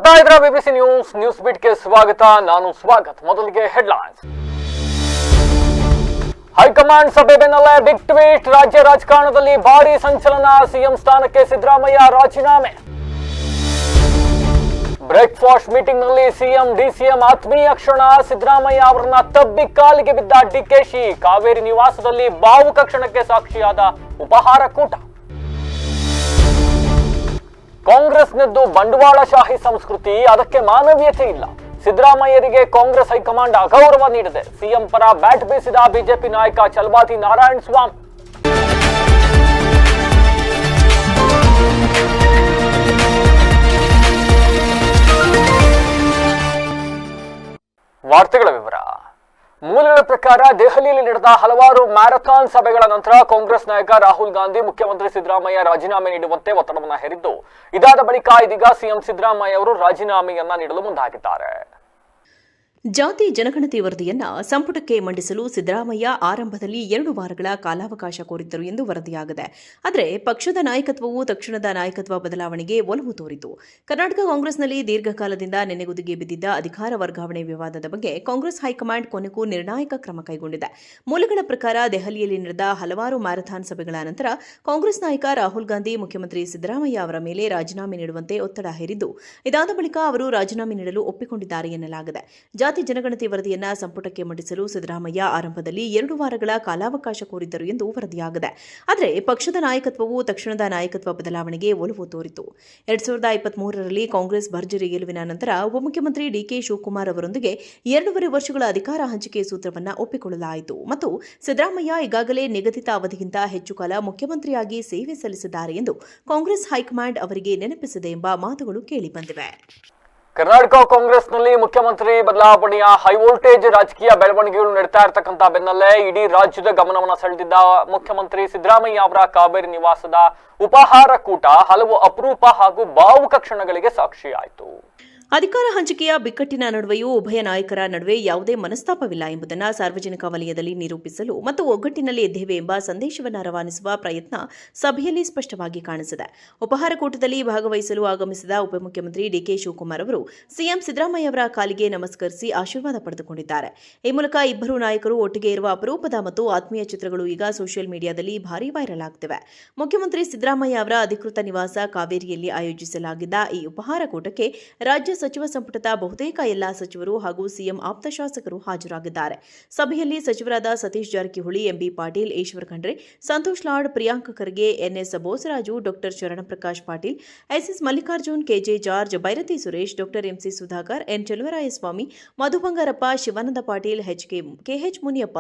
ನೋಡ್ತಾ ಇದ್ರ BBC news ಬಿಟ್ಗೆ ಸ್ವಾಗತ. ನಾನು ಸ್ವಾಗತ್. ಮೊದಲಿಗೆ ಹೆಡ್ಲೈನ್ಸ್. ಹೈಕಮಾಂಡ್ ಸಭೆ ಬೆನ್ನಲ್ಲೇ ಬಿಗ್ ಟ್ವೀಟ್. ರಾಜ್ಯ ರಾಜಕಾರಣದಲ್ಲಿ ಭಾರೀ ಸಂಚಲನ. ಸಿಎಂ ಸ್ಥಾನಕ್ಕೆ ಸಿದ್ದರಾಮಯ್ಯ ರಾಜೀನಾಮೆ. ಬ್ರೇಕ್ಫಾಸ್ಟ್ ಮೀಟಿಂಗ್ ನಲ್ಲಿ ಸಿಎಂ ಡಿಸಿಎಂ ಆತ್ಮೀಯ ಕ್ಷಣ. ಸಿದ್ದರಾಮಯ್ಯ ಅವರನ್ನ ತಬ್ಬಿ ಕಾಲಿಗೆ ಬಿದ್ದ ಡಿಕೆಶಿ. ಕಾವೇರಿ ನಿವಾಸದಲ್ಲಿ ಭಾವುಕ ಕ್ಷಣಕ್ಕೆ ಸಾಕ್ಷಿಯಾದ ಉಪಹಾರ ಕೂಟ. ಕಾಂಗ್ರೆಸ್ನದ್ದು ಬಂಡವಾಳಶಾಹಿ ಸಂಸ್ಕೃತಿ, ಅದಕ್ಕೆ ಮಾನವೀಯತೆ ಇಲ್ಲ. ಸಿದ್ದರಾಮಯ್ಯರಿಗೆ ಕಾಂಗ್ರೆಸ್ ಹೈಕಮಾಂಡ್ ಅಗೌರವ ನೀಡಿದೆ. ಸಿಎಂ ಪರ ಬ್ಯಾಟ್ ಬೀಸಿದ ಬಿಜೆಪಿ ನಾಯಕ ಚಲವಾದಿ ನಾರಾಯಣ ಸ್ವಾಮಿ. ವಾರ್ತೆಗಳ ವಿವರ. ಮೂಲಗಳ ಪ್ರಕಾರ ದೆಹಲಿಯಲ್ಲಿ ನಡೆದ ಹಲವಾರು ಮ್ಯಾರಥಾನ್ ಸಭೆಗಳ ನಂತರ ಕಾಂಗ್ರೆಸ್ ನಾಯಕ ರಾಹುಲ್ ಗಾಂಧಿ ಮುಖ್ಯಮಂತ್ರಿ ಸಿದ್ದರಾಮಯ್ಯ ರಾಜೀನಾಮೆ ನೀಡುವಂತೆ ಒತ್ತಡವನ್ನು ಹೇರಿದ್ದು, ಇದಾದ ಬಳಿಕ ಇದೀಗ ಸಿಎಂ ಸಿದ್ದರಾಮಯ್ಯ ಅವರು ರಾಜೀನಾಮೆಯನ್ನ ನೀಡಲು ಮುಂದಾಗಿದ್ದಾರೆ. ಜಾತಿ ಜನಗಣತಿ ವರದಿಯನ್ನ ಸಂಪುಟಕ್ಕೆ ಮಂಡಿಸಲು ಸಿದ್ದರಾಮಯ್ಯ ಆರಂಭದಲ್ಲಿ 2 ವಾರಗಳ ಕಾಲಾವಕಾಶ ಕೋರಿದ್ದರು ಎಂದು ವರದಿಯಾಗಿದೆ. ಆದರೆ ಪಕ್ಷದ ನಾಯಕತ್ವವು ತಕ್ಷಣದ ನಾಯಕತ್ವ ಬದಲಾವಣೆಗೆ ಒಲವು ತೋರಿತು. ಕರ್ನಾಟಕ ಕಾಂಗ್ರೆಸ್ನಲ್ಲಿ ದೀರ್ಘಕಾಲದಿಂದ ನೆನೆಗುದಿಗೆ ಬಿದ್ದಿದ್ದ ಅಧಿಕಾರ ವರ್ಗಾವಣೆ ವಿವಾದದ ಬಗ್ಗೆ ಕಾಂಗ್ರೆಸ್ ಹೈಕಮಾಂಡ್ ಕೊನೆಗೂ ನಿರ್ಣಾಯಕ ಕ್ರಮ ಕೈಗೊಂಡಿದೆ. ಮೂಲಗಳ ಪ್ರಕಾರ ದೆಹಲಿಯಲ್ಲಿ ನಡೆದ ಹಲವಾರು ಮ್ಯಾರಥಾನ್ ಸಭೆಗಳ ನಂತರ ಕಾಂಗ್ರೆಸ್ ನಾಯಕ ರಾಹುಲ್ ಗಾಂಧಿ ಮುಖ್ಯಮಂತ್ರಿ ಸಿದ್ದರಾಮಯ್ಯ ಅವರ ಮೇಲೆ ರಾಜೀನಾಮೆ ನೀಡುವಂತೆ ಒತ್ತಡ ಹೇರಿದ್ದು, ಇದಾದ ಬಳಿಕ ಅವರು ರಾಜೀನಾಮೆ ನೀಡಲು ಒಪ್ಪಿಕೊಂಡಿದ್ದಾರೆ ಎನ್ನಲಾಗಿದೆ. ಜಾತಿ ಜನಗಣತಿ ವರದಿಯನ್ನ ಸಂಪುಟಕ್ಕೆ ಮಂಡಿಸಲು ಸಿದ್ದರಾಮಯ್ಯ ಆರಂಭದಲ್ಲಿ 2 ವಾರಗಳ ಕಾಲಾವಕಾಶ ಕೋರಿದ್ದರು ಎಂದು ವರದಿಯಾಗಿದೆ. ಆದರೆ ಪಕ್ಷದ ನಾಯಕತ್ವವು ತಕ್ಷಣದ ನಾಯಕತ್ವ ಬದಲಾವಣೆಗೆ ಒಲವು ತೋರಿತು. 2023ರಲ್ಲಿ ಕಾಂಗ್ರೆಸ್ ಭರ್ಜರಿ ಗೆಲುವಿನ ನಂತರ ಉಪಮುಖ್ಯಮಂತ್ರಿ ಡಿಕೆ ಶಿವಕುಮಾರ್ ಅವರೊಂದಿಗೆ 2.5 ವರ್ಷಗಳ ಅಧಿಕಾರ ಹಂಚಿಕೆ ಸೂತ್ರವನ್ನು ಒಪ್ಪಿಕೊಳ್ಳಲಾಯಿತು ಮತ್ತು ಸಿದ್ದರಾಮಯ್ಯ ಈಗಾಗಲೇ ನಿಗದಿತ ಅವಧಿಗಿಂತ ಹೆಚ್ಚು ಕಾಲ ಮುಖ್ಯಮಂತ್ರಿಯಾಗಿ ಸೇವೆ ಸಲ್ಲಿಸಿದ್ದಾರೆ ಎಂದು ಕಾಂಗ್ರೆಸ್ ಹೈಕಮಾಂಡ್ ಅವರಿಗೆ ನೆನಪಿಸಿದೆ ಎಂಬ ಮಾತುಗಳು ಕೇಳಿಬಂದಿವೆ. ಕರ್ನಾಟಕ ಕಾಂಗ್ರೆಸ್ನಲ್ಲಿ ಮುಖ್ಯಮಂತ್ರಿ ಬದಲಾವಣೆಯ ಹೈವೋಲ್ಟೇಜ್ ರಾಜಕೀಯ ಬೆಳವಣಿಗೆಗಳು ನಡೀತಾ ಇರತಕ್ಕಂತ ಬೆನ್ನಲ್ಲೇ ಇಡೀ ರಾಜ್ಯದ ಗಮನವನ್ನು ಸೆಳೆದಿದ್ದ ಮುಖ್ಯಮಂತ್ರಿ ಸಿದ್ದರಾಮಯ್ಯ ಅವರ ಕಾವೇರಿ ನಿವಾಸದ ಉಪಹಾರ ಕೂಟ ಹಲವು ಅಪರೂಪ ಹಾಗೂ ಭಾವುಕ ಕ್ಷಣಗಳಿಗೆ ಸಾಕ್ಷಿಯಾಯಿತು. ಅಧಿಕಾರ ಹಂಚಿಕೆಯ ಬಿಕ್ಕಟ್ಟಿನ ನಡುವೆಯೂ ಉಭಯ ನಾಯಕರ ನಡುವೆ ಯಾವುದೇ ಮನಸ್ತಾಪವಿಲ್ಲ ಎಂಬುದನ್ನು ಸಾರ್ವಜನಿಕ ವಲಯದಲ್ಲಿ ನಿರೂಪಿಸಲು ಮತ್ತು ಒಗ್ಗಟ್ಟಿನಲ್ಲಿ ಇದ್ದೇವೆ ಎಂಬ ಸಂದೇಶವನ್ನು ರವಾನಿಸುವ ಪ್ರಯತ್ನ ಸಭೆಯಲ್ಲಿ ಸ್ಪಷ್ಟವಾಗಿ ಕಾಣಿಸಿದೆ. ಉಪಹಾರ ಕೂಟದಲ್ಲಿ ಭಾಗವಹಿಸಲು ಆಗಮಿಸಿದ ಉಪಮುಖ್ಯಮಂತ್ರಿ ಡಿಕೆ ಶಿವಕುಮಾರ್ ಅವರು ಸಿಎಂ ಸಿದ್ದರಾಮಯ್ಯ ಅವರ ಕಾಲಿಗೆ ನಮಸ್ಕರಿಸಿ ಆಶೀರ್ವಾದ ಪಡೆದುಕೊಂಡಿದ್ದಾರೆ. ಈ ಮೂಲಕ ಇಬ್ಬರು ನಾಯಕರು ಒಟ್ಟಿಗೆ ಇರುವ ಅಪರೂಪದ ಮತ್ತು ಆತ್ಮೀಯ ಚಿತ್ರಗಳು ಈಗ ಸೋಷಿಯಲ್ ಮೀಡಿಯಾದಲ್ಲಿ ಭಾರೀ ವೈರಲ್ ಆಗ್ತಿವೆ. ಮುಖ್ಯಮಂತ್ರಿ ಸಿದ್ದರಾಮಯ್ಯ ಅವರ ಅಧಿಕೃತ ನಿವಾಸ ಕಾವೇರಿಯಲ್ಲಿ ಆಯೋಜಿಸಲಾಗಿದ್ದ ಈ ಉಪಹಾರ ಕೂಟಕ್ಕೆ ರಾಜ್ಯ ಸಚಿವ ಸಂಪುಟದ ಬಹುತೇಕ ಎಲ್ಲಾ ಸಚಿವರು ಹಾಗೂ ಸಿಎಂ ಆಪ್ತ ಶಾಸಕರು ಹಾಜರಾಗಿದ್ದಾರೆ. ಸಭೆಯಲ್ಲಿ ಸಚಿವರಾದ Satish Jarkiholi, MB Patil, Eshwar Khandre, Santosh Lad, Priyank Kharge, NS Bosaraju, doctor Sharanprakash Patil, SS Mallikarjun, KJ George, Byrathi Suresh, doctor MC Sudhakar, N Cheluvarayaswamy, Madhu Bangarappa, Shivananda Patil, KH Muniyappa,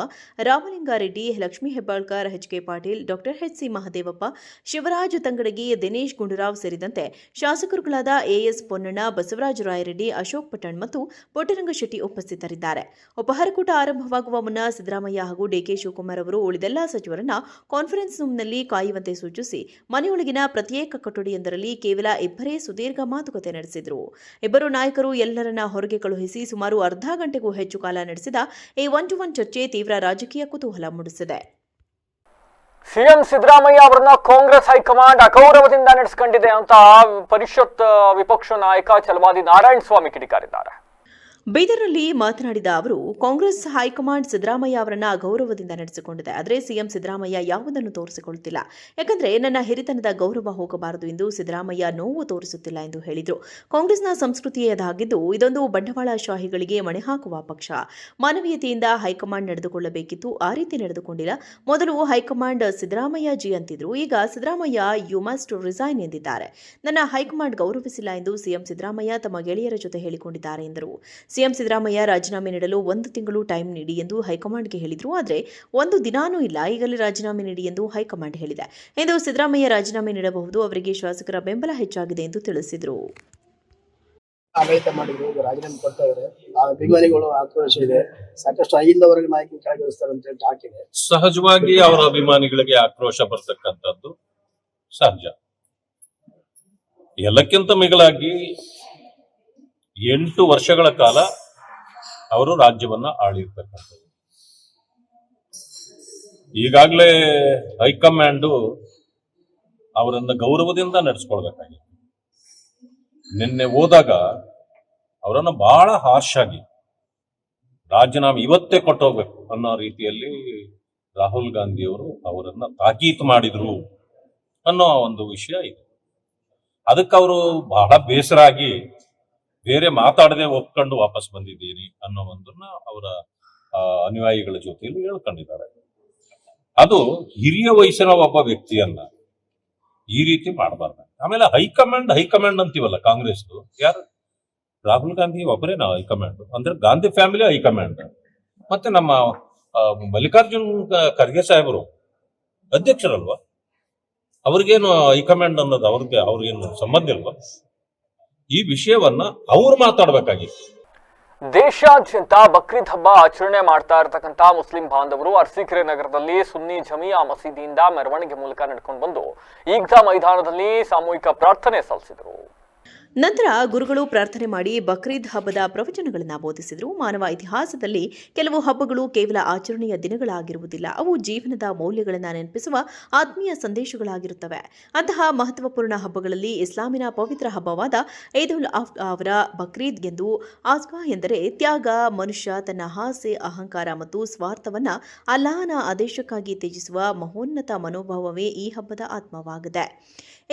Ramalinga Reddy, Lakshmi Hebbalkar, HK Patil, doctor HC Mahadevappa, Shivaraj Tangadagi, Dinesh Gundu Rao ಸೇರಿದಂತೆ ಶಾಸಕರುಗಳಾದ ಎಎಸ್ ಪೊನ್ನಣ್ಣ, ಬಸವರಾಜ ರಾಯರೆಡ್ಡಿ, ಅಶೋಕ್ ಪಟ್ಟಣ್ ಮತ್ತು ಪುಟ್ಟರಂಗಶೆಟ್ಟಿ ಉಪಸ್ಥಿತರಿದ್ದಾರೆ. ಉಪಹಾರ ಕೂಟ ಆರಂಭವಾಗುವ ಮುನ್ನ ಸಿದ್ದರಾಮಯ್ಯ ಹಾಗೂ ಡಿಕೆ ಶಿವಕುಮಾರ್ ಅವರು ಉಳಿದೆಲ್ಲ ಸಚಿವರನ್ನ ಕಾನ್ಫರೆನ್ಸ್ ರೂಮ್ನಲ್ಲಿ ಕಾಯುವಂತೆ ಸೂಚಿಸಿ ಮನೆಯೊಳಗಿನ ಪ್ರತ್ಯೇಕ ಕೊಠಡಿಯೊಂದರಲ್ಲಿ ಕೇವಲ ಇಬ್ಬರೇ ಸುದೀರ್ಘ ಮಾತುಕತೆ ನಡೆಸಿದರು. ಇಬ್ಬರು ನಾಯಕರು ಎಲ್ಲರನ್ನ ಹೊರಗೆ ಕಳುಹಿಸಿ ಸುಮಾರು ಅರ್ಧ ಗಂಟೆಗೂ ಹೆಚ್ಚು ಕಾಲ ನಡೆಸಿದ ಈ 1-to-1 ಚರ್ಚೆ ತೀವ್ರ ರಾಜಕೀಯ ಕುತೂಹಲ ಮೂಡಿಸಿದೆ. ಸಿಎಂ ಸಿದ್ದರಾಮಯ್ಯ ಅವರನ್ನ ಕಾಂಗ್ರೆಸ್ ಹೈಕಮಾಂಡ್ ಅಗೌರವದಿಂದ ನಡೆಸಿಕೊಂಡಿದೆ ಅಂತ ಪರಿಷತ್ ವಿಪಕ್ಷ ನಾಯಕ ಚಲವಾದಿ ನಾರಾಯಣ ಸ್ವಾಮಿ ಕಿಡಿಕಾರಿದ್ದಾರೆ. ಬೀದರ್ನಲ್ಲಿ ಮಾತನಾಡಿದ ಅವರು, ಕಾಂಗ್ರೆಸ್ ಹೈಕಮಾಂಡ್ ಸಿದ್ದರಾಮಯ್ಯ ಅವರನ್ನ ಅಗೌರವದಿಂದ ನಡೆಸಿಕೊಂಡಿದೆ. ಆದರೆ ಸಿಎಂ ಸಿದ್ದರಾಮಯ್ಯ ಯಾವುದನ್ನು ತೋರಿಸಿಕೊಳ್ಳುತ್ತಿಲ್ಲ. ಯಾಕಂದ್ರೆ ನನ್ನ ಹಿರಿತನದ ಗೌರವ ಹೋಗಬಾರದು ಎಂದು ಸಿದ್ದರಾಮಯ್ಯ ನೋವು ತೋರಿಸುತ್ತಿಲ್ಲ ಎಂದು ಹೇಳಿದರು. ಕಾಂಗ್ರೆಸ್ನ ಸಂಸ್ಕೃತಿಯೇ ಅದಾಗಿದ್ದು, ಇದೊಂದು ಬಂಡವಾಳಶಾಹಿಗಳಿಗೆ ಮಣೆ ಹಾಕುವ ಪಕ್ಷ. ಮಾನವೀಯತೆಯಿಂದ ಹೈಕಮಾಂಡ್ ನಡೆದುಕೊಳ್ಳಬೇಕಿತ್ತು, ಆ ರೀತಿ ನಡೆದುಕೊಂಡಿಲ್ಲ. ಮೊದಲು ಹೈಕಮಾಂಡ್ ಸಿದ್ದರಾಮಯ್ಯ ಜಿ ಅಂತಿದ್ರು, ಈಗ ಸಿದ್ದರಾಮಯ್ಯ ಯು ಮಸ್ಟ್ ರಿಸೈನ್ ಎಂದಿದ್ದಾರೆ. ನನ್ನ ಹೈಕಮಾಂಡ್ ಗೌರವಿಸಿಲ್ಲ ಎಂದು ಸಿಎಂ ಸಿದ್ದರಾಮಯ್ಯ ತಮ್ಮ ಗೆಳೆಯರ ಜೊತೆ ಹೇಳಿಕೊಂಡಿದ್ದಾರೆ ಎಂದರು. ಸಿಎಂ ಸಿದ್ದರಾಮಯ್ಯ ರಾಜೀನಾಮೆ ನೀಡಲು 1 ತಿಂಗಳು ಟೈಮ್ ನೀಡಿ ಎಂದು ಹೈಕಮಾಂಡ್ಗೆ ಹೇಳಿದ್ರು. ಆದರೆ 1 ದಿನಾನೂ ಇಲ್ಲ, ಈಗಲೇ ರಾಜೀನಾಮೆ ನೀಡಿ ಎಂದು ಹೈಕಮಾಂಡ್ ಹೇಳಿದೆ. ಇಂದು ಸಿದ್ದರಾಮಯ್ಯ ರಾಜೀನಾಮೆ ನೀಡಬಹುದು, ಅವರಿಗೆ ಶಾಸಕರ ಬೆಂಬಲ ಹೆಚ್ಚಾಗಿದೆ ಎಂದು ತಿಳಿಸಿದರು. ಆಡಳಿತ ಮಾಡಿದ್ರು, ರಾಜೀನಾಮೆ ಕೊಡ್ತಾ ಇದ್ದಾರೆ. ಅಭಿಮಾನಿಗಳು ಆಕ್ರೋಶ ಇದೆ, ಸಾಕಷ್ಟು ಐದವರೆಗೆ ನಾಯಕರು ಕೆಳಗಿಳಿಸ್ತಾರೆ ಅಂತ ಹೇಳಿ ಟಾಕ್ ಇದೆ. ಸಹಜವಾಗಿ ಅವರ ಅಭಿಮಾನಿಗಳಿಗೆ ಆಕ್ರೋಶ ಬರ್ತಕ್ಕಂಥದ್ದು ಸಹಜ. ಎಲ್ಲಕ್ಕಿಂತ ಮಿಗಿಲಾಗಿ 8 ವರ್ಷಗಳ ಕಾಲ ಅವರು ರಾಜ್ಯವನ್ನ ಆಳಿರ್ತಕ್ಕಂಥದ್ದು. ಈಗಾಗಲೇ ಹೈಕಮಾಂಡು ಅವರನ್ನ ಗೌರವದಿಂದ ನಡೆಸ್ಕೊಳ್ಬೇಕಾಗಿತ್ತು. ನಿನ್ನೆ ಹೋದಾಗ ಅವರನ್ನ ಬಹಳ ಹಾರ್ಶ್ ಆಗಿ ರಾಜೀನಾಮೆ ಇವತ್ತೇ ಕೊಟ್ಟೋಗ್ಬೇಕು ಅನ್ನೋ ರೀತಿಯಲ್ಲಿ ರಾಹುಲ್ ಗಾಂಧಿಯವರು ಅವರನ್ನ ತಾಕೀತು ಮಾಡಿದ್ರು ಅನ್ನೋ ಒಂದು ವಿಷಯ ಇದೆ. ಅದಕ್ಕೆ ಅವರು ಬಹಳ ಬೇಸರ ಆಗಿ ಬೇರೆ ಮಾತಾಡದೆ ಒಪ್ಕೊಂಡು ವಾಪಸ್ ಬಂದಿದ್ದೀನಿ ಅನ್ನೋ ಒಂದನ್ನ ಅವರ ಅನುಯಾಯಿಗಳ ಜೊತೆಯಲ್ಲಿ ಹೇಳ್ಕೊಂಡಿದ್ದಾರೆ. ಅದು ಹಿರಿಯ ವಯಸ್ಸಿನ ಒಬ್ಬ ವ್ಯಕ್ತಿಯನ್ನ ಈ ರೀತಿ ಮಾಡಬಾರ್ದು. ಆಮೇಲೆ ಹೈಕಮಾಂಡ್ ಅಂತೀವಲ್ಲ ಕಾಂಗ್ರೆಸ್, ಯಾರು ರಾಹುಲ್ ಗಾಂಧಿ ಒಬ್ಬರೇನಾ ಹೈಕಮಾಂಡ್ ಅಂದ್ರೆ ಗಾಂಧಿ ಫ್ಯಾಮಿಲಿ ಹೈಕಮಾಂಡ್, ಮತ್ತೆ ನಮ್ಮ ಮಲ್ಲಿಕಾರ್ಜುನ್ ಖರ್ಗೆ ಸಾಹೇಬರು ಅಧ್ಯಕ್ಷರಲ್ವಾ, ಅವ್ರಿಗೇನು ಹೈಕಮಾಂಡ್ ಅನ್ನೋದು ಅವ್ರಿಗೇನು ಸಂಬಂಧ ಇಲ್ವಾ? ಈ ವಿಷಯವನ್ನ ಅವ್ರು ಮಾತಾಡ್ಬೇಕಾಗಿತ್ತು. ದೇಶಾದ್ಯಂತ ಬಕ್ರೀದ್ ಹಬ್ಬ ಆಚರಣೆ ಮಾಡ್ತಾ ಇರತಕ್ಕಂತ ಮುಸ್ಲಿಂ ಬಾಂಧವರು ಅರಸೀಕೆರೆ ನಗರದಲ್ಲಿ ಸುನ್ನಿ ಜಮಿಯಾ ಮಸೀದಿಯಿಂದ ಮೆರವಣಿಗೆ ಮೂಲಕ ನಡ್ಕೊಂಡು ಬಂದು ಈದ್ಗಾ ಮೈದಾನದಲ್ಲಿ ಸಾಮೂಹಿಕ ಪ್ರಾರ್ಥನೆ ಸಲ್ಲಿಸಿದರು. ನಂತರ ಗುರುಗಳು ಪ್ರಾರ್ಥನೆ ಮಾಡಿ ಬಕ್ರೀದ್ ಹಬ್ಬದ ಪ್ರವಚನಗಳನ್ನು ಬೋಧಿಸಿದರು. ಮಾನವ ಇತಿಹಾಸದಲ್ಲಿ ಕೆಲವು ಹಬ್ಬಗಳು ಕೇವಲ ಆಚರಣೆಯ ದಿನಗಳಾಗಿರುವುದಿಲ್ಲ, ಅವು ಜೀವನದ ಮೌಲ್ಯಗಳನ್ನು ನೆನಪಿಸುವ ಆತ್ಮೀಯ ಸಂದೇಶಗಳಾಗಿರುತ್ತವೆ. ಅಂತಹ ಮಹತ್ವಪೂರ್ಣ ಹಬ್ಬಗಳಲ್ಲಿ ಇಸ್ಲಾಮಿನ ಪವಿತ್ರ ಹಬ್ಬವಾದ ಈದ್ ಉಲ್ ಅದ್ಹಾ ಅವರ ಬಕ್ರೀದ್ ಎಂದು ಆಜ್ವಾ ಎಂದರೆ ತ್ಯಾಗ. ಮನುಷ್ಯ ತನ್ನ ಆಸೆ, ಅಹಂಕಾರ ಮತ್ತು ಸ್ವಾರ್ಥವನ್ನು ಅಲ್ಲಾಹನ ಆದೇಶಕ್ಕಾಗಿ ತ್ಯಜಿಸುವ ಮಹೋನ್ನತ ಮನೋಭಾವವೇ ಈ ಹಬ್ಬದ ಆತ್ಮವಾಗಿದೆ.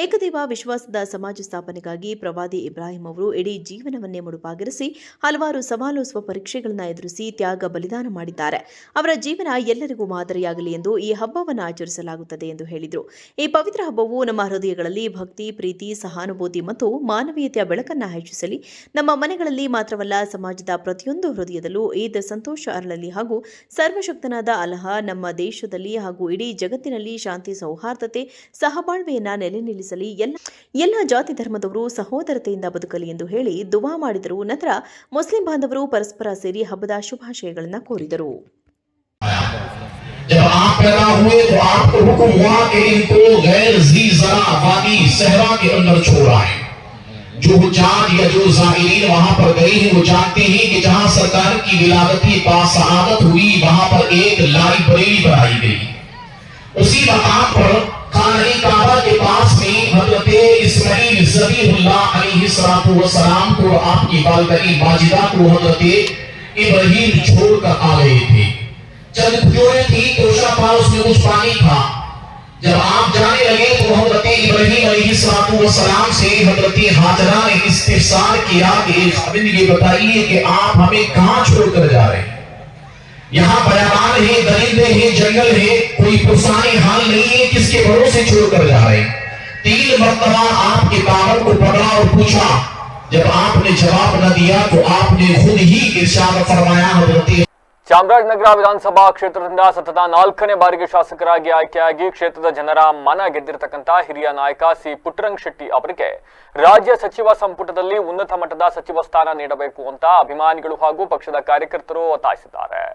ಏಕದೇವ ವಿಶ್ವಾಸದ ಸಮಾಜ ಸ್ಥಾಪನೆಗಾಗಿ ಪ್ರವಾದಿ ಇಬ್ರಾಹಿಂ ಅವರು ಇಡೀ ಜೀವನವನ್ನೇ ಮುಡುಪಾಗಿರಿಸಿ ಹಲವಾರು ಸವಾಲು ಸ್ವಪರೀಕ್ಷೆಗಳನ್ನು ಎದುರಿಸಿ ತ್ಯಾಗ ಬಲಿದಾನ ಮಾಡಿದ್ದಾರೆ. ಅವರ ಜೀವನ ಎಲ್ಲರಿಗೂ ಮಾದರಿಯಾಗಲಿ ಎಂದು ಈ ಹಬ್ಬವನ್ನು ಆಚರಿಸಲಾಗುತ್ತದೆ ಎಂದು ಹೇಳಿದರು. ಈ ಪವಿತ್ರ ಹಬ್ಬವು ನಮ್ಮ ಹೃದಯಗಳಲ್ಲಿ ಭಕ್ತಿ, ಪ್ರೀತಿ, ಸಹಾನುಭೂತಿ ಮತ್ತು ಮಾನವೀಯತೆಯ ಬೆಳಕನ್ನು ಹೆಚ್ಚಿಸಲಿ. ನಮ್ಮ ಮನೆಗಳಲ್ಲಿ ಮಾತ್ರವಲ್ಲ, ಸಮಾಜದ ಪ್ರತಿಯೊಂದು ಹೃದಯದಲ್ಲೂ ಈದ್ ಸಂತೋಷ ಅರಳಲಿ ಹಾಗೂ ಸರ್ವಶಕ್ತನಾದ ಅಲ್ಲಾಹ ನಮ್ಮ ದೇಶದಲ್ಲಿ ಹಾಗೂ ಇಡೀ ಜಗತ್ತಿನಲ್ಲಿ ಶಾಂತಿ, ಸೌಹಾರ್ದತೆ, ಸಹಬಾಳ್ವೆಯನ್ನ ನೆಲೆ ನಿಲ್ಲಿಸಲಿ. ಎಲ್ಲ ಜಾತಿ ಧರ್ಮದವರು ಸಹೋದರತೆಯಿಂದ ಬದುಕಲಿ ಎಂದು ಹೇಳಿ ದುವಾ ಮಾಡಿದರು. ನಂತರ ಮುಸ್ಲಿಂ ಬಾಂಧವರು ಪರಸ್ಪರ ಸೇರಿ ಹಬ್ಬದ ಶುಭಾಶಯಗಳನ್ನು ಕೋರಿದರು. जब आप पैदा हुए तो आपको हुक्म हुआ कि इनको गैर ज़ीज़रा वादी सहरा के अंदर छोड़ आए। जो हुज्जाज या जो ज़ाइरीन वहां पर गए हैं वो जानते हैं कि जहां सरकार की विलादती बासआदत हुई वहां पर एक लाइब्रेरी बनाई गई। उसी मकाम पर खाने काबा के पास में हजरत इस्माइल ज़बीहुल्लाह अलैहिस्सलातु वस्सलाम को आपकी बालकनी माजिदा को हजरत इब्राहिम छोड़कर आ गए थे। चंद खुजोरें थी, तोशा था, उसमें कुछ पानी था। जब आप जाने लगे तो हजरत इब्राहिम अलैहिस्सलातु वस्सलाम से हजरत हाजरा ने इस्तिफसार किया कि खाविंद ये बताइए कि आप हमें कहां छोड़कर जा रहे हैं? यहाँ बयान है, दरिंदे हैं, जंगल है, कोई पुरसानी हाल नहीं है, किसके भरोसे छोड़कर जा रहे हैं? 3 मरतबा आपके कामर को पकड़ा और पूछा। जब आपने जवाब न दिया तो आपने खुद ही इरशाद फरमाया हजरत ಚಾಮರಾಜನಗರ ವಿಧಾನಸಭಾ ಕ್ಷೇತ್ರದಿಂದ ಸತತ 4ನೇ ಬಾರಿಗೆ ಶಾಸಕರಾಗಿ ಆಯ್ಕೆಯಾಗಿ ಕ್ಷೇತ್ರದ ಜನರ ಮನ ಗೆದ್ದಿರತಕ್ಕಂತ ಹಿರಿಯ ನಾಯಕ ಸಿ ಪುಟ್ಟರಂಗ ಶೆಟ್ಟಿ ಅವರಿಗೆ ರಾಜ್ಯ ಸಚಿವ ಸಂಪುಟದಲ್ಲಿ ಉನ್ನತ ಮಟ್ಟದ ಸಚಿವ ಸ್ಥಾನ ನೀಡಬೇಕು ಅಂತ ಅಭಿಮಾನಿಗಳು ಹಾಗೂ ಪಕ್ಷದ ಕಾರ್ಯಕರ್ತರು ಒತ್ತಾಯಿಸಿದ್ದಾರೆ.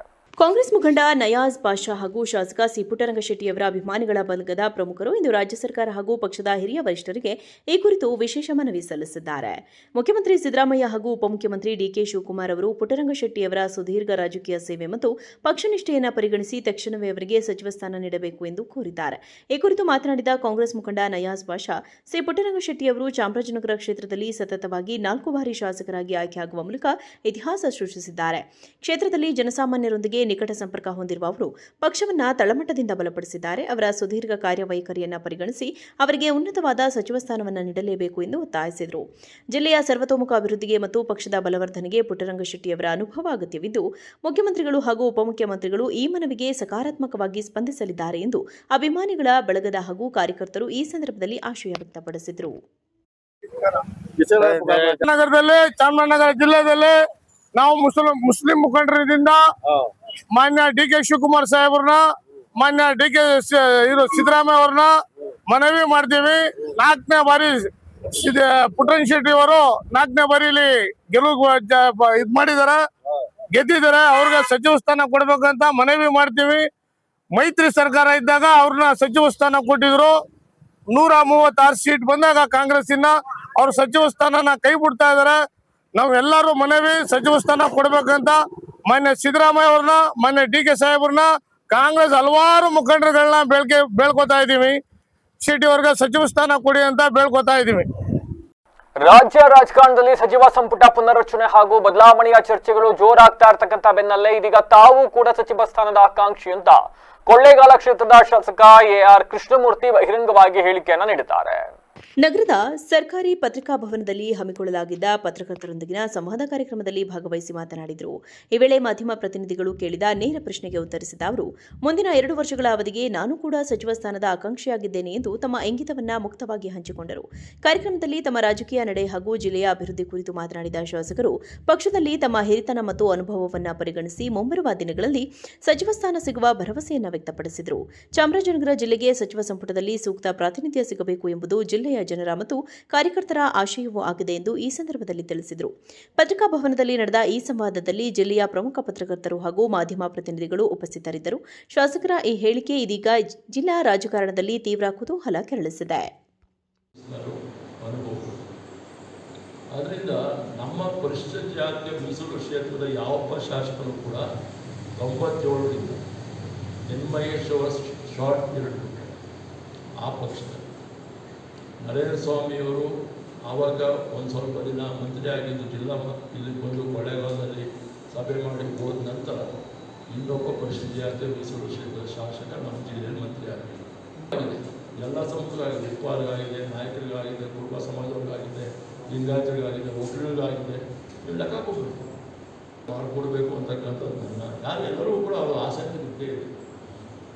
ಕಾಂಗ್ರೆಸ್ ಮುಖಂಡ ನಯಾಜ್ ಪಾಷಾ ಹಾಗೂ ಶಾಸಕ ಸಿ ಪುಟ್ಟರಂಗ ಶೆಟ್ಟಿಯವರ ಅಭಿಮಾನಿಗಳ ಬಳಗದ ಪ್ರಮುಖರು ಇಂದು ರಾಜ್ಯ ಸರ್ಕಾರ ಹಾಗೂ ಪಕ್ಷದ ಹಿರಿಯ ವರಿಷ್ಠರಿಗೆ ಈ ಕುರಿತು ವಿಶೇಷ ಮನವಿ ಸಲ್ಲಿಸಿದ್ದಾರೆ. ಮುಖ್ಯಮಂತ್ರಿ ಸಿದ್ದರಾಮಯ್ಯ ಹಾಗೂ ಉಪಮುಖ್ಯಮಂತ್ರಿ ಡಿಕೆ ಶಿವಕುಮಾರ್ ಅವರು ಪುಟ್ಟರಂಗ ಶೆಟ್ಟಿಯವರ ಸುದೀರ್ಘ ರಾಜಕೀಯ ಸೇವೆ ಮತ್ತು ಪಕ್ಷನಿಷ್ಠೆಯನ್ನು ಪರಿಗಣಿಸಿ ತಕ್ಷಣವೇ ಅವರಿಗೆ ಸಚಿವ ಸ್ಥಾನ ನೀಡಬೇಕು ಎಂದು ಕೋರಿದ್ದಾರೆ. ಈ ಕುರಿತು ಮಾತನಾಡಿದ ಕಾಂಗ್ರೆಸ್ ಮುಖಂಡ ನಯಾಜ್ ಪಾಷಾ, ಸಿ ಪುಟ್ಟರಂಗ ಶೆಟ್ಟಿಯವರು ಚಾಮರಾಜನಗರ ಕ್ಷೇತ್ರದಲ್ಲಿ ಸತತವಾಗಿ 4 ಬಾರಿ ಶಾಸಕರಾಗಿ ಆಯ್ಕೆಯಾಗುವ ಮೂಲಕ ಇತಿಹಾಸ ಸೃಷ್ಟಿಸಿದ್ದಾರೆ. ಕ್ಷೇತ್ರದಲ್ಲಿ ಜನಸಾಮಾನ್ಯರೊಂದಿಗೆ ನಿಕಟ ಸಂಪರ್ಕ ಹೊಂದಿರುವ ಅವರು ಪಕ್ಷವನ್ನು ತಳಮಟ್ಟದಿಂದ ಬಲಪಡಿಸಿದ್ದಾರೆ. ಅವರ ಸುದೀರ್ಘ ಕಾರ್ಯವೈಖರಿಯನ್ನು ಪರಿಗಣಿಸಿ ಅವರಿಗೆ ಉನ್ನತವಾದ ಸಚಿವ ಸ್ಥಾನವನ್ನು ನೀಡಲೇಬೇಕು ಎಂದು ಒತ್ತಾಯಿಸಿದರು. ಜಿಲ್ಲೆಯ ಸರ್ವತೋಮುಖ ಅಭಿವೃದ್ಧಿಗೆ ಮತ್ತು ಪಕ್ಷದ ಬಲವರ್ಧನೆಗೆ ಪುಟ್ಟರಂಗ ಶೆಟ್ಟಿಯವರ ಅನುಭವ ಅಗತ್ಯವಿದ್ದು ಮುಖ್ಯಮಂತ್ರಿಗಳು ಹಾಗೂ ಉಪಮುಖ್ಯಮಂತ್ರಿಗಳು ಈ ಮನವಿಗೆ ಸಕಾರಾತ್ಮಕವಾಗಿ ಸ್ಪಂದಿಸಲಿದ್ದಾರೆ ಎಂದು ಅಭಿಮಾನಿಗಳ ಬಳಗದ ಹಾಗೂ ಕಾರ್ಯಕರ್ತರು ಈ ಸಂದರ್ಭದಲ್ಲಿ ಆಶಯ ವ್ಯಕ್ತಪಡಿಸಿದರು. ಚಾಮರಾಜನಗರ ಜಿಲ್ಲೆಯಲ್ಲಿ ನಾವು ಮುಸ್ಲಿಂ ಮುಖಂಡರಿಂದ ಮಾನ್ಯ ಡಿ.ಕೆ. ಶಿವಕುಮಾರ್ ಸಾಹೇಬ್ರನ್ನ, ಮಾನ್ಯ ಡಿ.ಕೆ. ಸಿದ್ದರಾಮಯ್ಯ ಅವ್ರನ್ನ ಮನವಿ ಮಾಡ್ತೀವಿ. 4ನೇ ಬಾರಿ ಪುಟ್ಟರಂಗ ಶೆಟ್ಟಿ ಅವರು 4ನೇ ಬಾರಿಲಿ ಗೆಲುವು ಇದ್ ಮಾಡಿದಾರೆ, ಗೆದ್ದಿದ್ದಾರೆ. ಅವ್ರಿಗೆ ಸಚಿವ ಸ್ಥಾನ ಕೊಡ್ಬೇಕಂತ ಮನವಿ ಮಾಡ್ತೀವಿ. ಮೈತ್ರಿ ಸರ್ಕಾರ ಇದ್ದಾಗ ಅವ್ರನ್ನ ಸಚಿವ ಸ್ಥಾನ ಕೊಟ್ಟಿದ್ರು. 136 ಸೀಟ್ ಬಂದಾಗ ಕಾಂಗ್ರೆಸ್ ಇಂದ ಅವ್ರ ಸಚಿವ ಸ್ಥಾನನ ಕೈ ಬಿಡ್ತಾ ಇದಾರೆ. ನಾವೆಲ್ಲರೂ ಮನವಿ ಸಚಿವ ಸ್ಥಾನ ಕೊಡ್ಬೇಕಂತ ಮಾನ್ಯ ಸಿದ್ದರಾಮಯ್ಯ ಅವ್ರನ್ನ, ಮಾನ್ಯ ಡಿ.ಕೆ. ಸಾಹೇಬ್ರನ್ನ, ಕಾಂಗ್ರೆಸ್ ಹಲವಾರು ಮುಖಂಡರುಗಳನ್ನ ಬೇಳ್ಕೊತಾ ಇದೀವಿ. ಶೆಟ್ಟಿ ಅವ್ರಿಗೆ ಸಚಿವ ಸ್ಥಾನ ಕೊಡಿ ಅಂತ ಬೇಳ್ಕೊತಾ ಇದೀವಿ. ರಾಜ್ಯ ರಾಜಕಾರಣದಲ್ಲಿ ಸಚಿವ ಸಂಪುಟ ಪುನರ್ರಚನೆ ಹಾಗೂ ಬದಲಾವಣೆಯ ಚರ್ಚೆಗಳು ಜೋರಾಗ್ತಾ ಇರತಕ್ಕಂತ ಬೆನ್ನಲ್ಲೇ ಇದೀಗ ತಾವು ಕೂಡ ಸಚಿವ ಸ್ಥಾನದ ಆಕಾಂಕ್ಷಿ ಅಂತ ಕೊಳ್ಳೇಗಾಲ ಕ್ಷೇತ್ರದ ಶಾಸಕ ಎಆರ್ ಕೃಷ್ಣಮೂರ್ತಿ ಬಹಿರಂಗವಾಗಿ ಹೇಳಿಕೆಯನ್ನ ನೀಡಿದ್ದಾರೆ. ನಗರದ ಸರ್ಕಾರಿ ಪತ್ರಿಕಾ ಭವನದಲ್ಲಿ ಹಮ್ಮಿಕೊಳ್ಳಲಾಗಿದ್ದ ಪತ್ರಕರ್ತರೊಂದಿಗಿನ ಸಂವಾದ ಕಾರ್ಯಕ್ರಮದಲ್ಲಿ ಭಾಗವಹಿಸಿ ಮಾತನಾಡಿದರು. ಈ ವೇಳೆ ಮಾಧ್ಯಮ ಪ್ರತಿನಿಧಿಗಳು ಕೇಳಿದ ನೇರ ಪ್ರಶ್ನೆಗೆ ಉತ್ತರಿಸಿದ ಅವರು, ಮುಂದಿನ 2 ವರ್ಷಗಳ ಅವಧಿಗೆ ನಾನು ಕೂಡ ಸಚಿವ ಸ್ಥಾನದ ಆಕಾಂಕ್ಷಿಯಾಗಿದ್ದೇನೆ ಎಂದು ತಮ್ಮ ಇಂಗಿತವನ್ನ ಮುಕ್ತವಾಗಿ ಹಂಚಿಕೊಂಡರು. ಕಾರ್ಯಕ್ರಮದಲ್ಲಿ ತಮ್ಮ ರಾಜಕೀಯ ನಡೆ ಹಾಗೂ ಜಿಲ್ಲೆಯ ಅಭಿವೃದ್ಧಿ ಕುರಿತು ಮಾತನಾಡಿದ ಶಾಸಕರು, ಪಕ್ಷದಲ್ಲಿ ತಮ್ಮ ಹಿರಿತನ ಮತ್ತು ಅನುಭವವನ್ನು ಪರಿಗಣಿಸಿ ಮುಂಬರುವ ದಿನಗಳಲ್ಲಿ ಸಚಿವ ಸ್ಥಾನ ಸಿಗುವ ಭರವಸೆಯನ್ನು ವ್ಯಕ್ತಪಡಿಸಿದರು. ಚಾಮರಾಜನಗರ ಜಿಲ್ಲೆಗೆ ಸಚಿವ ಸಂಪುಟದಲ್ಲಿ ಸೂಕ್ತ ಪ್ರಾತಿನಿಧ್ಯ ಸಿಗಬೇಕು ಎಂಬುದು ಜಿಲ್ಲೆಯ ಜನರ ಮತ್ತು ಕಾರ್ಯಕರ್ತರ ಆಶಯವೂ ಆಗಿದೆ ಎಂದು ಈ ಸಂದರ್ಭದಲ್ಲಿ ತಿಳಿಸಿದರು. ಪತ್ರಿಕಾ ಭವನದಲ್ಲಿ ನಡೆದ ಈ ಸಂವಾದದಲ್ಲಿ ಜಿಲ್ಲೆಯ ಪ್ರಮುಖ ಪತ್ರಕರ್ತರು ಹಾಗೂ ಮಾಧ್ಯಮ ಪ್ರತಿನಿಧಿಗಳು ಉಪಸ್ಥಿತರಿದ್ದರು. ಶಾಸಕರ ಈ ಹೇಳಿಕೆ ಇದೀಗ ಜಿಲ್ಲಾ ರಾಜಕಾರಣದಲ್ಲಿ ತೀವ್ರ ಕುತೂಹಲ ಕೆರಳಿಸಿದೆ. ಆದ್ದರಿಂದ ನಮ್ಮ ಪರಿಶಿಷ್ಟ ಜಾತಿಯ ಮೀಸಲು ಕ್ಷೇತ್ರದ ಯಾವೊಬ್ಬ ಶಾಸಕರು ಕೂಡ 97ರಿಂದ ಎನ್ಮಹೇಶ್ ಅವರ ಶಾರ್ಟ್ ಪೀರಿಯಡ್ ಆ ಪಕ್ಷದಲ್ಲಿ ನರೇಂದ್ರ ಸ್ವಾಮಿಯವರು ಆವಾಗ ಒಂದು ಸ್ವಲ್ಪ ದಿನ ಮಂತ್ರಿ ಆಗಿದ್ದು ಜಿಲ್ಲಾ ಇಲ್ಲಿ ಬಂದು ಕೊಳ್ಳೇಗಾಲದಲ್ಲಿ ಸಭೆ ಮಾಡಿ ಹೋದ ನಂತರ ಇನ್ನೊಬ್ಬ ಪರಿಶಿಷ್ಟ ಜಾತಿಯ ಮೀಸಲು ಕ್ಷೇತ್ರದ ಶಾಸಕ ನಮ್ಮ ಜಿಲ್ಲೆಯಲ್ಲಿ ಮಂತ್ರಿ ಆಗಿದೆ. ಎಲ್ಲ ಸಮುದಾಯಗಳಿದೆ, ಉಪ್ಪಾರಿಗಾಗಿದೆ, ನಾಯಕರಿಗಾಗಿದೆ, ಕುರುಬ ಸಮಾಜಗಳಿಗಾಗಿದೆ, ಲಿಂಗಾಯತರಿಗಾಗಿದೆ, ಒಕ್ಕಲಿಗರಿಗಾಗಿದೆ. ನೀವು ಲೆಕ್ಕ ಕೊಡಬೇಕು, ಮಾಡಿಕೊಡ್ಬೇಕು ಅಂತಕ್ಕಂಥದ್ದು ಯಾರೆಲ್ಲರೂ ಕೂಡ ಅವರ ಆಸಕ್ತಿ ಇದ್ದೇ ಇದೆ.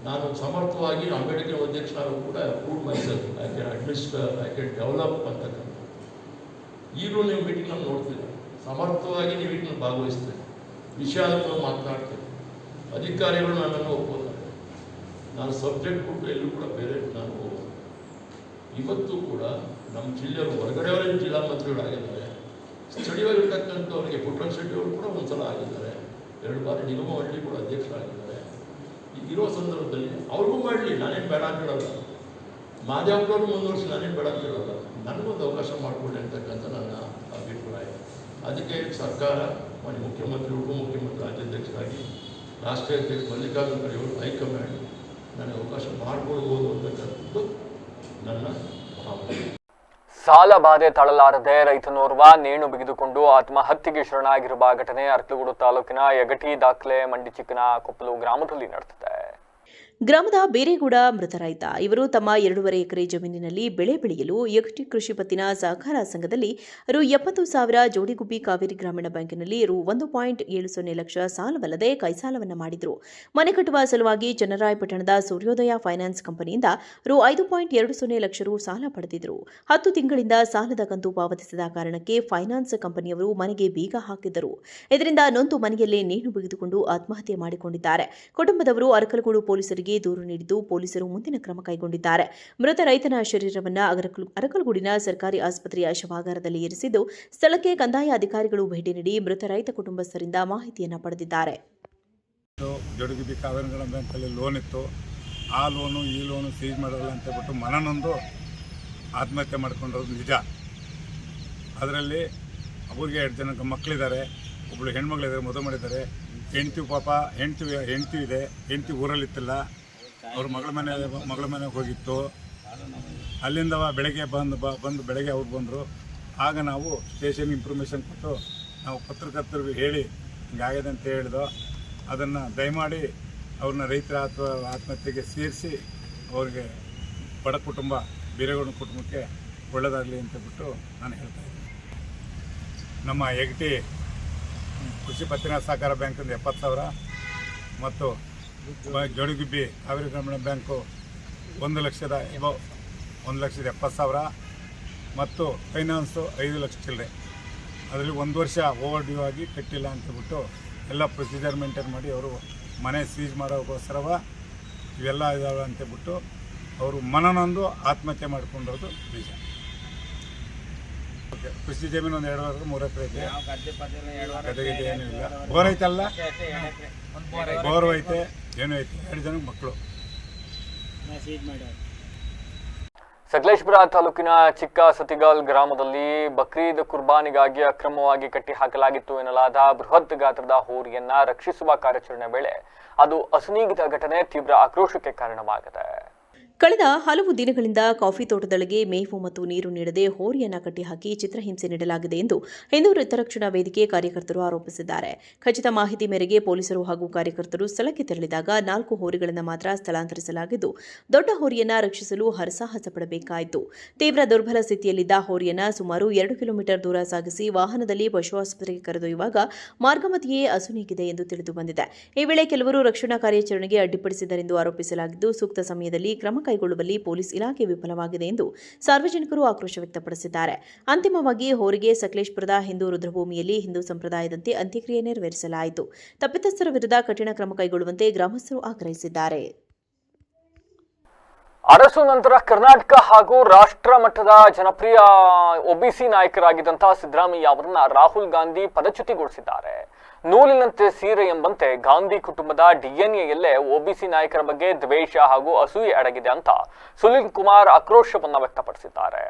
ನಾನು ಸಮರ್ಥವಾಗಿ ಅಂಬೇಡ್ಕರ್ ಅಧ್ಯಕ್ಷರಾಗೂ ಕೂಡ prove myself I can administer, I can develop ಅಂತಕ್ಕಂಥ. ಈಗಲೂ ನೀವು ಮೀಟಿಂಗ್ನಲ್ಲಿ ನೋಡ್ತೀರ, ಸಮರ್ಥವಾಗಿ ನೀವು ಮೀಟಿಂಗ್ ಭಾಗವಹಿಸ್ತೀರಿ, ವಿಷಯಗಳು ಮಾತನಾಡ್ತೀರಿ. ಅಧಿಕಾರಿಗಳು ನನ್ನನ್ನು ಒಪ್ಪೋದಾರೆ, ನಾನು ಸಬ್ಜೆಕ್ಟ್ ಕೊಟ್ಟು ಎಲ್ಲೂ ಕೂಡ ಬೇರೆ ನಾನು ಹೋಗೋದು. ಇವತ್ತು ಕೂಡ ನಮ್ಮ ಜಿಲ್ಲೆಯವರು ಹೊರಗಡೆಯವರೇ ಜಿಲ್ಲಾ ಮಂತ್ರಿಗಳಾಗಿದ್ದಾರೆ. ಸ್ಥಳೀಯವಾಗಿರ್ತಕ್ಕಂಥವ್ರಿಗೆ ಪುಟ್ಟಣ ಶೆಟ್ಟಿ ಅವರು ಕೂಡ ಒಂದು ಸಲ ಆಗಿದ್ದಾರೆ, 2 ಬಾರಿ ನಿಗಮ ಮಂಡಳಿ ಕೂಡ ಅಧ್ಯಕ್ಷರಾಗಿದ್ದಾರೆ. ಇರೋ ಸಂದರ್ಭದಲ್ಲಿ ಅವ್ರಿಗೂ ಮಾಡಲಿ, ನಾನೇನು ಬೇಡ ಅಂತ ಹೇಳಲ್ಲ. ಮಾದೇವಪ್ಪನವ್ರು ಮುಂದುವರಿಸಿ ನಾನೇನು ಬೇಡ ಅಂತ ಹೇಳಲ್ಲ. ನನಗೊಂದು ಅವಕಾಶ ಮಾಡಿಕೊಡಿ ಅಂತಕ್ಕಂಥ ನನ್ನ ಅಭಿಪ್ರಾಯ. ಅದಕ್ಕೆ ಸರ್ಕಾರ ಮಾನ್ಯ ಮುಖ್ಯಮಂತ್ರಿ, ಉಪಮುಖ್ಯಮಂತ್ರಿ, ರಾಜ್ಯಾಧ್ಯಕ್ಷರಾಗಿ ರಾಷ್ಟ್ರೀಯ ಅಧ್ಯಕ್ಷ ಮಲ್ಲಿಕಾರ್ಜುನ ಖರ್ಗೆ ಅವರು ಹೈಕಮಾಂಡ್ ನನಗೆ ಅವಕಾಶ ಮಾಡಿಕೊಡ್ಬೋದು ಅಂತಕ್ಕಂಥದ್ದು ನನ್ನ ಭಾವನೆ. ಸಾಲ ಬಾಧೆ ತಾಳಲಾರದೆ ರೈತನೋರ್ವ ನೇಣು ಬಿಗಿದುಕೊಂಡು ಆತ್ಮಹತ್ಯೆಗೆ ಶರಣಾಗಿರುವ ಘಟನೆ ಅರ್ಕಲಗೂಡು ತಾಲೂಕಿನ ಯಗಟಿ ದಾಖಲೆ ಮಂಡಿಚಿಕ್ಕನ ಕೊಪ್ಪಲು ಗ್ರಾಮದಲ್ಲಿ ನಡೆದಿದೆ. ಗ್ರಾಮದ ಬೇರೇಗೌಡ ಮೃತ ರೈತ. ಇವರು ತಮ್ಮ 2.5 ಎಕರೆ ಜಮೀನಿನಲ್ಲಿ ಬೆಳೆ ಬೆಳೆಯಲು ಯಗಟಿ ಕೃಷಿ ಪತ್ತಿನ ಸಹಕಾರ ಸಂಘದಲ್ಲಿ ರು 70,000 ಜೋಡಿಗುಬ್ಬಿ ಕಾವೇರಿ ಗ್ರಾಮೀಣ ಬ್ಯಾಂಕಿನಲ್ಲಿ ರು 1.70 ಲಕ್ಷ ಸಾಲವಲ್ಲದೆ ಕೈಸಾಲವನ್ನು ಮಾಡಿದರು. ಮನೆ ಕಟ್ಟುವ ಸಲುವಾಗಿ ಚನ್ನರಾಯಪಟ್ಟಣದ ಸೂರ್ಯೋದಯ ಫೈನಾನ್ಸ್ ಕಂಪನಿಯಿಂದ ರು 5.20 ಲಕ್ಷ ರು ಸಾಲ ಪಡೆದಿದ್ದರು. 10 ತಿಂಗಳಿಂದ ಸಾಲದ ಕಂತು ಪಾವತಿಸದ ಕಾರಣಕ್ಕೆ ಫೈನಾನ್ಸ್ ಕಂಪನಿಯವರು ಮನೆಗೆ ಬೀಗ ಹಾಕಿದ್ದರು. ಇದರಿಂದ ನೊಂದು ಮನೆಯಲ್ಲೇ ನೇಣು ಬಿಗಿದುಕೊಂಡು ಆತ್ಮಹತ್ಯೆ ಮಾಡಿಕೊಂಡಿದ್ದಾರೆ. ಕುಟುಂಬದವರು ಅರಕಲಗೂಡು ಪೊಲೀಸರಿಗೆ ದೂರು ನೀಡಿದ್ದು ಪೊಲೀಸರು ಮುಂದಿನ ಕ್ರಮ ಕೈಗೊಂಡಿದ್ದಾರೆ. ಮೃತ ರೈತನ ಶರೀರವನ್ನು ಅರಕಲಗೂಡಿನ ಸರ್ಕಾರಿ ಆಸ್ಪತ್ರೆಯ ಶವಾಗಾರದಲ್ಲಿ ಇರಿಸಿದ್ದು, ಸ್ಥಳಕ್ಕೆ ಕಂದಾಯ ಅಧಿಕಾರಿಗಳು ಭೇಟಿ ನೀಡಿ ಮೃತ ರೈತ ಕುಟುಂಬಸ್ಥರಿಂದ ಮಾಹಿತಿಯನ್ನು ಪಡೆದಿದ್ದಾರೆ. ಜೋಡಿಗುಬ್ಬಿ ಕಾವೇರಿ ಗ್ರಾಮ ಬ್ಯಾಂಕಲ್ಲಿ ಲೋನ್ ಇತ್ತು. ಆ ಲೋನು ಈ ಲೋನು ಸೀಜ್ ಮಾಡೋಲ್ಲ ಅಂತ ಹೇಳ್ಬಿಟ್ಟು ಮನನೊಂದು ಆತ್ಮಹತ್ಯೆ ಮಾಡ್ಕೊಂಡಿರೋದು ನಿಜ. ಅದರಲ್ಲಿ ಅವ್ರಿಗೆ 2 ಜನ ಮಕ್ಕಳಿದ್ದಾರೆ, ಒಬ್ಬಳು ಹೆಣ್ಮಗಳಿದ್ದಾರೆ, ಮದುವೆ ಮಾಡಿದ್ದಾರೆ. ಹೆಂಡ್ತಿ ಪಾಪ ಹೆಂಡ್ತಿ ಇದೆ, ಹೆಂಡ್ತಿ ಊರಲ್ಲಿತ್ತಿಲ್ಲ, ಅವ್ರ ಮಗಳ ಮನೆಗೆ ಹೋಗಿತ್ತು. ಅಲ್ಲಿಂದ ಬೆಳಗ್ಗೆ ಬಂದು ಬೆಳಗ್ಗೆ ಅವ್ರು ಬಂದರು. ಆಗ ನಾವು ಸ್ಟೇಷನ್ ಇನ್ಫಾರ್ಮೇಷನ್ ಕೊಟ್ಟು ನಾವು ಪತ್ರಕರ್ತರಿಗೆ ಹೇಳಿ ಹಿಂಗಾಗಿದೆ ಅಂತ ಹೇಳಿದೋ. ಅದನ್ನು ದಯಮಾಡಿ ಅವ್ರನ್ನ ರೈತರ ಆತ್ಮಹತ್ಯೆಗೆ ಸೇರಿಸಿ ಅವ್ರಿಗೆ ಬಡ ಕುಟುಂಬ ಬೇರೆಗೌಡ ಕುಟುಂಬಕ್ಕೆ ಒಳ್ಳೆಯದಾಗಲಿ ಅಂತ ಬಿಟ್ಟು ನಾನು ಹೇಳ್ತಾ ಇದ್ದೀನಿ. ನಮ್ಮ ಯಗಟಿ ಕೃಷಿ ಪತ್ತಿನ ಸಹಕಾರ ಬ್ಯಾಂಕಿಂದ 70,000 ಮತ್ತು ಜೋಡಿಗುಬ್ಬಿ ಕಾವೇರಿ ಗ್ರಾಮೀಣ ಬ್ಯಾಂಕು 1,70,000 ಮತ್ತು ಫೈನಾನ್ಸು 5 ಲಕ್ಷ ಚಿಲ್ಲರೆ. ಅದರಲ್ಲಿ 1 ವರ್ಷ ಓವರ್ ಡ್ಯೂ ಆಗಿ ಕಟ್ಟಿಲ್ಲ ಅಂತಬಿಟ್ಟು ಎಲ್ಲ ಪ್ರೊಸೀಜರ್ ಮೇಂಟೈನ್ ಮಾಡಿ ಅವರು ಮನೆ ಸೀಜ್ ಮಾಡೋಕ್ಕೋಸ್ಕರವ ಇವೆಲ್ಲ ಇದಾವೆ ಅಂತಬಿಟ್ಟು ಅವರು ಮನನೊಂದು ಆತ್ಮಹತ್ಯೆ ಮಾಡಿಕೊಂಡಿರೋದು ನಿಜ. ಕೃಷಿ ಜಮೀನು ಒಂದು 2-3 ಎಕರೆ ಐತೆ, ಗದೆಗಿದೆ, ಏನೂ ಇಲ್ಲ. ಬೋರ್ ಐತಲ್ಲ, ಬೋರ್ ಐತೆ, ಏನೂ ಐತೆ. 2 ಜನ ಮಕ್ಕಳು. ಸಕಲೇಶಪುರ ತಾಲೂಕಿನ ಚಿಕ್ಕ ಸತಿಗಾಲ್ ಗ್ರಾಮದಲ್ಲಿ ಬಕ್ರೀದ್ ಕುರ್ಬಾನಿಗಾಗಿ ಅಕ್ರಮವಾಗಿ ಕಟ್ಟಿ ಹಾಕಲಾಗಿತ್ತು ಎನ್ನಲಾದ ಬೃಹತ್ ಗಾತ್ರದ ಹೋರಿಯನ್ನ ರಕ್ಷಿಸುವ ಕಾರ್ಯಾಚರಣೆ ವೇಳೆ ಅದು ಅಸುನೀಗಿದ ಘಟನೆ ತೀವ್ರ ಆಕ್ರೋಶಕ್ಕೆ ಕಾರಣವಾಗಿದೆ. ಕಳೆದ ಹಲವು ದಿನಗಳಿಂದ ಕಾಫಿ ತೋಟದೊಳಗೆ ಮೇವು ಮತ್ತು ನೀರು ನೀಡದೆ ಹೋರಿಯನ್ನ ಕಟ್ಟಿಹಾಕಿ ಚಿತ್ರಹಿಂಸೆ ನೀಡಲಾಗಿದೆ ಎಂದು ಹಿಂದೂ ಹಿತರಕ್ಷಣಾ ವೇದಿಕೆ ಕಾರ್ಯಕರ್ತರು ಆರೋಪಿಸಿದ್ದಾರೆ. ಖಚಿತ ಮಾಹಿತಿ ಮೇರೆಗೆ ಪೊಲೀಸರು ಹಾಗೂ ಕಾರ್ಯಕರ್ತರು ಸ್ಥಳಕ್ಕೆ ತೆರಳಿದಾಗ 4 ಹೋರಿಗಳನ್ನು ಮಾತ್ರ ಸ್ಥಳಾಂತರಿಸಲಾಗಿದ್ದು, ದೊಡ್ಡ ಹೋರಿಯನ್ನ ರಕ್ಷಿಸಲು ಹರಸಾಹಸ ಪಡಬೇಕಾಯಿತು. ತೀವ್ರ ದುರ್ಬಲ ಸ್ಥಿತಿಯಲ್ಲಿದ್ದ ಹೋರಿಯನ್ನ ಸುಮಾರು 2 ಕಿಲೋಮೀಟರ್ ದೂರ ಸಾಗಿಸಿ ವಾಹನದಲ್ಲಿ ಪಶು ಆಸ್ಪತ್ರೆಗೆ ಕರೆದೊಯ್ಯುವಾಗ ಮಾರ್ಗಮಧ್ಯೆಯೇ ಅಸುನೀಗಿದೆ ಎಂದು ತಿಳಿದು ಬಂದಿದೆ. ಈ ವೇಳೆ ಕೆಲವರು ರಕ್ಷಣಾ ಕಾರ್ಯಾಚರಣೆಗೆ ಅಡ್ಡಿಪಡಿಸಿದರೆಂದು ಆರೋಪಿಸಲಾಗಿದ್ದು, ಸೂಕ್ತ ಸಮಯದಲ್ಲಿ ಕ್ರಮ ಕೈಗೊಳ್ಳುವಲ್ಲಿ ಪೊಲೀಸ್ ಇಲಾಖೆ ವಿಫಲವಾಗಿದೆ ಎಂದು ಸಾರ್ವಜನಿಕರು ಆಕ್ರೋಶ ವ್ಯಕ್ತಪಡಿಸಿದ್ದಾರೆ. ಅಂತಿಮವಾಗಿ ಹೋರಿಗೆ ಸಕಲೇಶಪುರದ ಹಿಂದೂ ರುದ್ರಭೂಮಿಯಲ್ಲಿ ಹಿಂದೂ ಸಂಪ್ರದಾಯದಂತೆ ಅಂತ್ಯಕ್ರಿಯೆ ನೆರವೇರಿಸಲಾಯಿತು. ತಪ್ಪಿತಸ್ಥರ ವಿರುದ್ಧ ಕಠಿಣ ಕ್ರಮ ಕೈಗೊಳ್ಳುವಂತೆ ಗ್ರಾಮಸ್ಥರು ಆಗ್ರಹಿಸಿದ್ದಾರೆ. ಅರಸು ನಂತರ ಕರ್ನಾಟಕ ಹಾಗೂ ರಾಷ್ಟ್ರ ಮಟ್ಟದ ಜನಪ್ರಿಯ ಒಬಿಸಿ ನಾಯಕರಾಗಿದ್ದಂತಹ ಸಿದ್ದರಾಮಯ್ಯ ಅವರನ್ನ ರಾಹುಲ್ ಗಾಂಧಿ ಪದಚ್ಯುತಿಗೊಳಿಸಿದ್ದಾರೆ. ನೂಲಿನಂತೆ ಸೀರೆ ಎಂಬಂತೆ ಗಾಂಧಿ ಕುಟುಂಬದ ಡಿಎನ್ಎಯಲ್ಲೇ ಒಬಿಸಿ ನಾಯಕರ ಬಗ್ಗೆ ದ್ವೇಷ ಹಾಗೂ ಅಸೂಯೆ ಅಡಗಿದೆ ಅಂತ ಸುನಿಲ್ ಕುಮಾರ್ ಆಕ್ರೋಶವನ್ನ ವ್ಯಕ್ತಪಡಿಸಿದ್ದಾರೆ.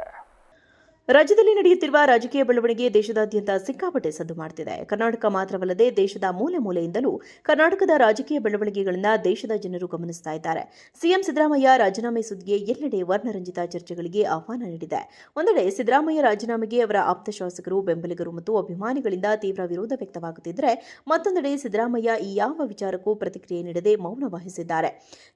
ರಾಜ್ಯದಲ್ಲಿ ನಡೆಯುತ್ತಿರುವ ರಾಜಕೀಯ ಬೆಳವಣಿಗೆ ದೇಶದಾದ್ಯಂತ ಸಿಕ್ಕಾಪಟ್ಟೆ ಸದ್ದು ಮಾಡುತ್ತಿದೆ. ಕರ್ನಾಟಕ ಮಾತ್ರವಲ್ಲದೆ ದೇಶದ ಮೂಲೆ ಮೂಲೆಯಿಂದಲೂ ಕರ್ನಾಟಕದ ರಾಜಕೀಯ ಬೆಳವಣಿಗೆಗಳನ್ನು ದೇಶದ ಜನರು ಗಮನಿಸ್ತಾ ಇದ್ದಾರೆ. ಸಿಎಂ ಸಿದ್ದರಾಮಯ್ಯ ರಾಜೀನಾಮೆ ಸುದ್ದಿಗೆ ಎಲ್ಲೆಡೆ ವರ್ಣರಂಜಿತ ಚರ್ಚೆಗಳಿಗೆ ಆಹ್ವಾನ ನೀಡಿದೆ. ಒಂದೆಡೆ ಸಿದ್ದರಾಮಯ್ಯ ರಾಜೀನಾಮೆಗೆ ಅವರ ಆಪ್ತ ಶಾಸಕರು, ಬೆಂಬಲಿಗರು ಮತ್ತು ಅಭಿಮಾನಿಗಳಿಂದ ತೀವ್ರ ವಿರೋಧ ವ್ಯಕ್ತವಾಗುತ್ತಿದ್ದರೆ, ಮತ್ತೊಂದೆಡೆ ಸಿದ್ದರಾಮಯ್ಯ ಈ ಯಾವ ವಿಚಾರಕ್ಕೂ ಪ್ರತಿಕ್ರಿಯೆ ನೀಡದೆ ಮೌನ ವಹಿಸಿದ್ದಾರೆ.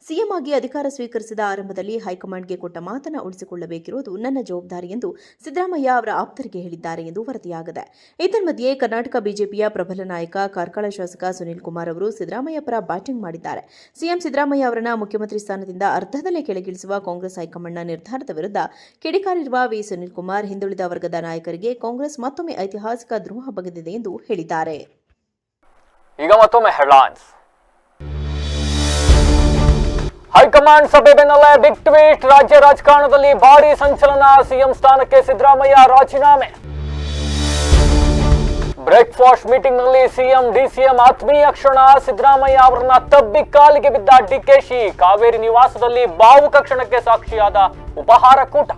ಸಿಎಂ ಆಗಿ ಅಧಿಕಾರ ಸ್ವೀಕರಿಸಿದ ಆರಂಭದಲ್ಲಿ ಹೈಕಮಾಂಡ್ಗೆ ಕೊಟ್ಟ ಮಾತನ್ನು ಉಳಿಸಿಕೊಳ್ಳಬೇಕಿರುವುದು ನನ್ನ ಜವಾಬ್ದಾರಿ ಎಂದು ಸಿದ್ದರಾಮಯ್ಯ ಅವರ ಆಪ್ತರಿಗೆ ಹೇಳಿದ್ದಾರೆ ಎಂದು ವರದಿಯಾಗಿದೆ. ಏತನ್ಮಧ್ಯೆ ಕರ್ನಾಟಕ ಬಿಜೆಪಿಯ ಪ್ರಬಲ ನಾಯಕ ಕಾರ್ಕಳ ಶಾಸಕ ಸುನಿಲ್ ಕುಮಾರ್ ಅವರು ಸಿದ್ದರಾಮಯ್ಯ ಪರ ಬ್ಯಾಟಿಂಗ್ ಮಾಡಿದ್ದಾರೆ. ಸಿಎಂ ಸಿದ್ದರಾಮಯ್ಯ ಅವರನ್ನ ಮುಖ್ಯಮಂತ್ರಿ ಸ್ಥಾನದಿಂದ ಅರ್ಧದಲ್ಲೇ ಕೆಳಗಿಳಿಸುವ ಕಾಂಗ್ರೆಸ್ ಹೈಕಮಾಂಡ್ನ ನಿರ್ಧಾರದ ವಿರುದ್ಧ ಕಿಡಿಕಾರಿರುವ ವಿ ಸುನಿಲ್ ಕುಮಾರ್ ಹಿಂದುಳಿದ ವರ್ಗದ ನಾಯಕರಿಗೆ ಕಾಂಗ್ರೆಸ್ ಮತ್ತೊಮ್ಮೆ ಐತಿಹಾಸಿಕ ದ್ರೋಹ ಬಗೆದಿದೆ ಎಂದು ಹೇಳಿದ್ದಾರೆ. ಈಗ ಮತ್ತೊಮ್ಮೆ ಹೆಡ್ಲೈನ್ಸ್. ಹೈಕಮಾಂಡ್ ಸಭೆ ಬೆನ್ನಲ್ಲೇ ಬಿಗ್ ಟ್ವೀಟ್. ರಾಜ್ಯ ರಾಜಕಾರಣದಲ್ಲಿ ಭಾರೀ ಸಂಚಲನ. ಸಿಎಂ ಸ್ಥಾನಕ್ಕೆ ಸಿದ್ದರಾಮಯ್ಯ ರಾಜೀನಾಮೆ. ಬ್ರೇಕ್ಫಾಸ್ಟ್ ಮೀಟಿಂಗ್ ನಲ್ಲಿ ಸಿಎಂ ಡಿಸಿಎಂ ಆತ್ಮೀಯ ಕ್ಷಣ. ಸಿದ್ದರಾಮಯ್ಯ ಅವರನ್ನ ತಬ್ಬಿ ಕಾಲಿಗೆ ಬಿದ್ದ ಡಿಕೆಶಿ. ಕಾವೇರಿ ನಿವಾಸದಲ್ಲಿ ಭಾವುಕ ಕ್ಷಣಕ್ಕೆ ಸಾಕ್ಷಿಯಾದ ಉಪಹಾರ ಕೂಟ.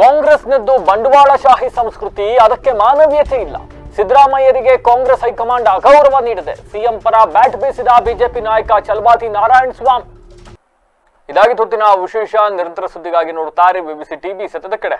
ಕಾಂಗ್ರೆಸ್ನದ್ದು ಬಂಡವಾಳಶಾಹಿ ಸಂಸ್ಕೃತಿ, ಅದಕ್ಕೆ ಮಾನವೀಯತೆ ಇಲ್ಲ. ಸಿದ್ದರಾಮಯ್ಯರಿಗೆ ಕಾಂಗ್ರೆಸ್ ಹೈಕಮಾಂಡ್ ಅಗೌರವ ನೀಡಿದೆ. ಸಿಎಂ ಪರ ಬ್ಯಾಟ್ ಬೀಸಿದ ಬಿಜೆಪಿ ನಾಯಕ ಚಲವಾದಿ ನಾರಾಯಣ ಸ್ವಾಮಿ. ಇದಾಗಿ ಹೊತ್ತಿನ ವಿಶೇಷ. ನಿರಂತರ ಸುದ್ದಿಗಾಗಿ ನೋಡುತ್ತಾರೆ ಬಿಬಿಸಿ ಟಿವಿ. ಸತ್ಯದ ಕಡೆ.